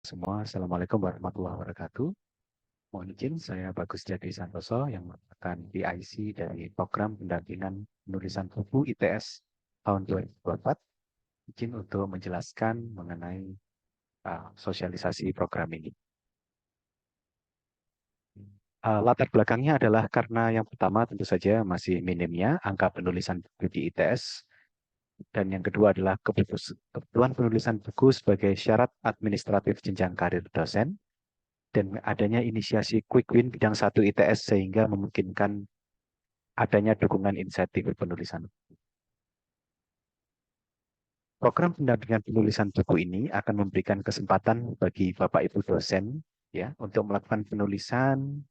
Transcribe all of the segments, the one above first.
semua, Assalamualaikum warahmatullahi wabarakatuh. Mohon izin, saya Bagus Jadi Santoso yang merupakan PIC dari Program Pendampingan Penulisan Buku ITS tahun 2024. Izin untuk menjelaskan mengenai sosialisasi program ini. Latar belakangnya adalah karena yang pertama tentu saja masih minimnya angka penulisan buku di ITS, dan yang kedua adalah kebutuhan penulisan buku sebagai syarat administratif jenjang karir dosen, dan adanya inisiasi Quick Win bidang 1 ITS sehingga memungkinkan adanya dukungan insentif penulisan. Program pendampingan penulisan buku ini akan memberikan kesempatan bagi Bapak Ibu dosen ya untuk melakukan penulisan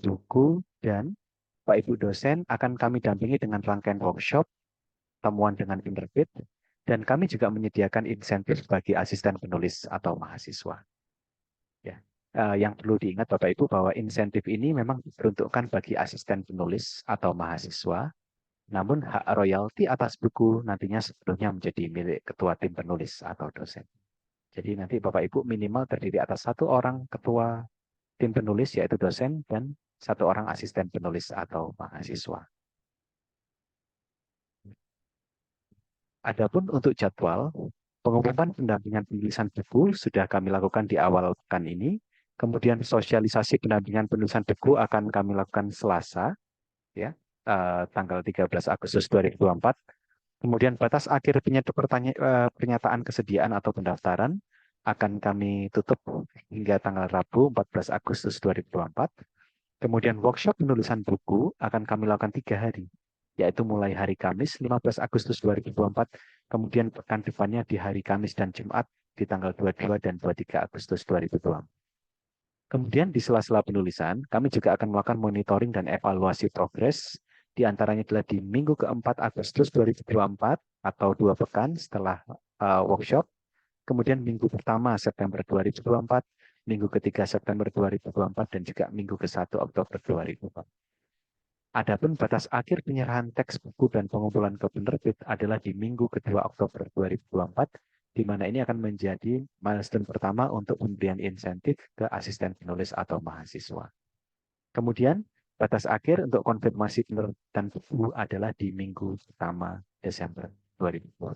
buku, dan Bapak Ibu dosen akan kami dampingi dengan rangkaian workshop, temuan dengan penerbit, dan kami juga menyediakan insentif bagi asisten penulis atau mahasiswa. Ya. Yang perlu diingat Bapak Ibu bahwa insentif ini memang diperuntukkan bagi asisten penulis atau mahasiswa, namun hak royalti atas buku nantinya sepenuhnya menjadi milik ketua tim penulis atau dosen. Jadi nanti Bapak Ibu minimal terdiri atas 1 orang ketua tim penulis yaitu dosen dan 1 orang asisten penulis atau mahasiswa. Adapun untuk jadwal, pengumuman pendampingan penulisan buku sudah kami lakukan di awal pekan ini. Kemudian sosialisasi pendampingan penulisan buku akan kami lakukan Selasa, ya, tanggal 13 Agustus 2024. Kemudian batas akhir pernyataan kesediaan atau pendaftaran akan kami tutup hingga tanggal Rabu 14 Agustus 2024. Kemudian workshop penulisan buku akan kami lakukan 3 hari, yaitu mulai hari Kamis 15 Agustus 2024, kemudian pekan depannya di hari Kamis dan Jumat di tanggal 22 dan 23 Agustus 2024. Kemudian di sela-sela penulisan, kami juga akan melakukan monitoring dan evaluasi progres, di antaranya adalah di minggu keempat Agustus 2024 atau 2 pekan setelah workshop, kemudian minggu pertama September 2024, minggu ketiga September 2024, dan juga minggu ke-1 Oktober 2024. Adapun batas akhir penyerahan teks buku dan pengumpulan ke penerbit adalah di minggu ke-2 Oktober 2024, di mana ini akan menjadi milestone pertama untuk pemberian insentif ke asisten penulis atau mahasiswa. Kemudian, batas akhir untuk konfirmasi penerbitan buku adalah di minggu pertama Desember 2024.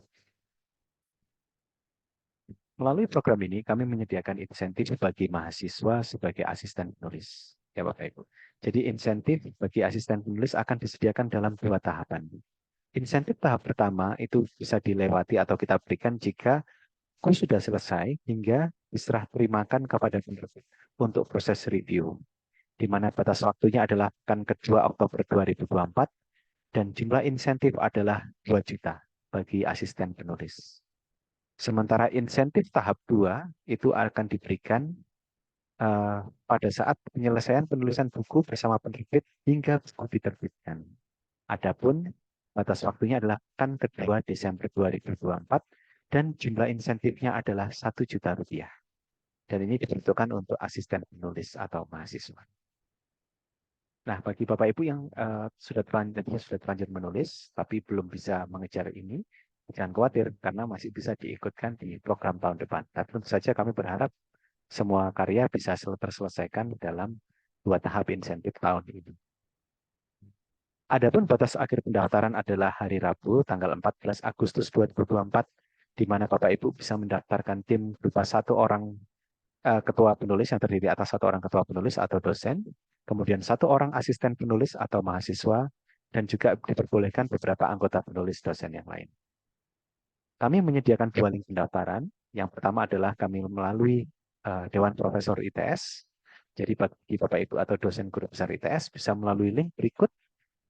Melalui program ini, kami menyediakan insentif bagi mahasiswa sebagai asisten penulis. Ya, Bapak Ibu. Jadi insentif bagi asisten penulis akan disediakan dalam 2 tahapan. Insentif tahap pertama itu bisa dilewati atau kita berikan jika kurs sudah selesai hingga diserah terimakan kepada penerbit untuk proses review, di mana batas waktunya adalah pekan ke-2 Oktober 2024 dan jumlah insentif adalah 2 juta bagi asisten penulis. Sementara insentif tahap 2 itu akan diberikan pada saat penyelesaian penulisan buku bersama penerbit hingga buku diterbitkan. Adapun batas waktunya adalah pekan ke-2 Desember 2024 dan jumlah insentifnya adalah 1 juta rupiah. Dan ini diperuntukkan untuk asisten penulis atau mahasiswa. Nah, bagi Bapak Ibu yang sudah terlanjur menulis tapi belum bisa mengejar ini, jangan khawatir karena masih bisa diikutkan di program tahun depan. Dan tentu saja kami berharap semua karya bisa terselesaikan dalam 2 tahap insentif tahun ini. Adapun batas akhir pendaftaran adalah hari Rabu, tanggal 14 Agustus 2024, di mana Bapak Ibu bisa mendaftarkan tim berupa 1 orang ketua penulis yang terdiri atas 1 orang ketua penulis atau dosen, kemudian 1 orang asisten penulis atau mahasiswa, dan juga diperbolehkan beberapa anggota penulis dosen yang lain. Kami menyediakan 2 link pendaftaran. Yang pertama adalah kami melalui Dewan Profesor ITS. Jadi bagi Bapak Ibu atau dosen guru besar ITS bisa melalui link berikut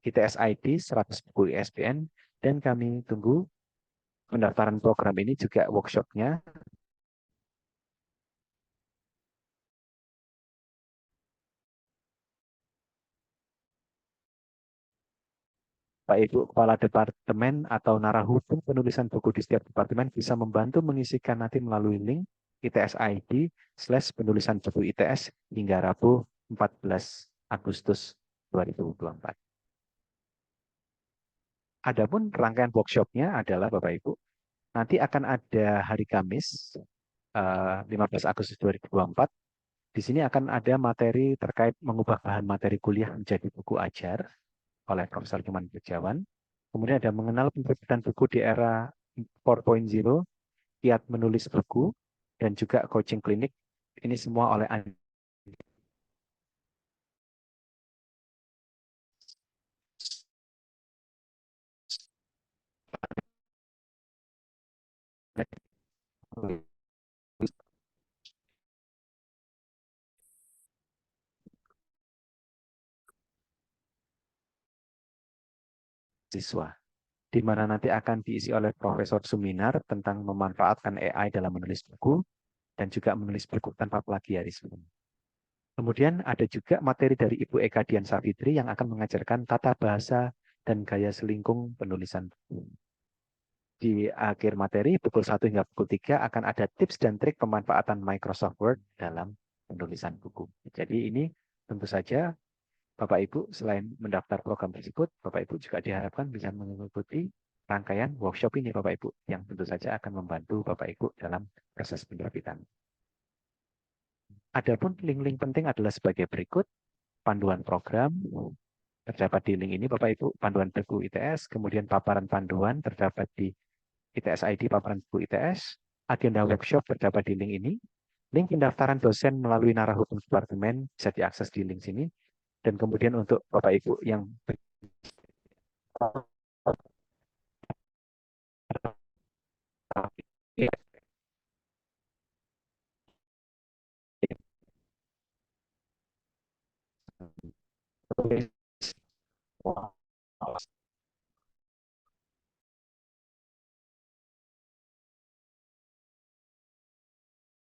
ITS ID 100 buku ISBN, dan kami tunggu pendaftaran program ini juga workshopnya. Pak Ibu Kepala Departemen atau Narahukum penulisan buku di setiap departemen bisa membantu mengisikan nanti melalui link ITS ID/penulisan buku ITS hingga Rabu 14 Agustus 2024. Adapun rangkaian workshopnya adalah Bapak Ibu, nanti akan ada hari Kamis 15 Agustus 2024. Di sini akan ada materi terkait mengubah bahan materi kuliah menjadi buku ajar oleh Profesor Nyoman Berjawan. Kemudian ada mengenal penerbitan buku di era 4.0, kiat menulis buku, dan juga coaching klinik. Ini semua oleh Andi. Siswa, di mana nanti akan diisi oleh Profesor Suminar tentang memanfaatkan AI dalam menulis buku dan juga menulis buku tanpa plagiarisme. Kemudian ada juga materi dari Ibu Eka Dian Savitri yang akan mengajarkan tata bahasa dan gaya selingkung penulisan buku. Di akhir materi, pukul 1 hingga pukul 3 akan ada tips dan trik pemanfaatan Microsoft Word dalam penulisan buku. Jadi ini tentu saja Bapak Ibu selain mendaftar program tersebut, Bapak Ibu juga diharapkan bisa mengikuti rangkaian workshop ini Bapak Ibu, yang tentu saja akan membantu Bapak Ibu dalam proses penerbitan. Adapun link-link penting adalah sebagai berikut: panduan program, terdapat di link ini Bapak Ibu, panduan buku ITS, kemudian paparan panduan terdapat di ITS ID paparan buku ITS, agenda workshop terdapat di link ini, link pendaftaran dosen melalui narah hukum departemen bisa diakses di link sini, dan kemudian untuk Bapak Ibu yang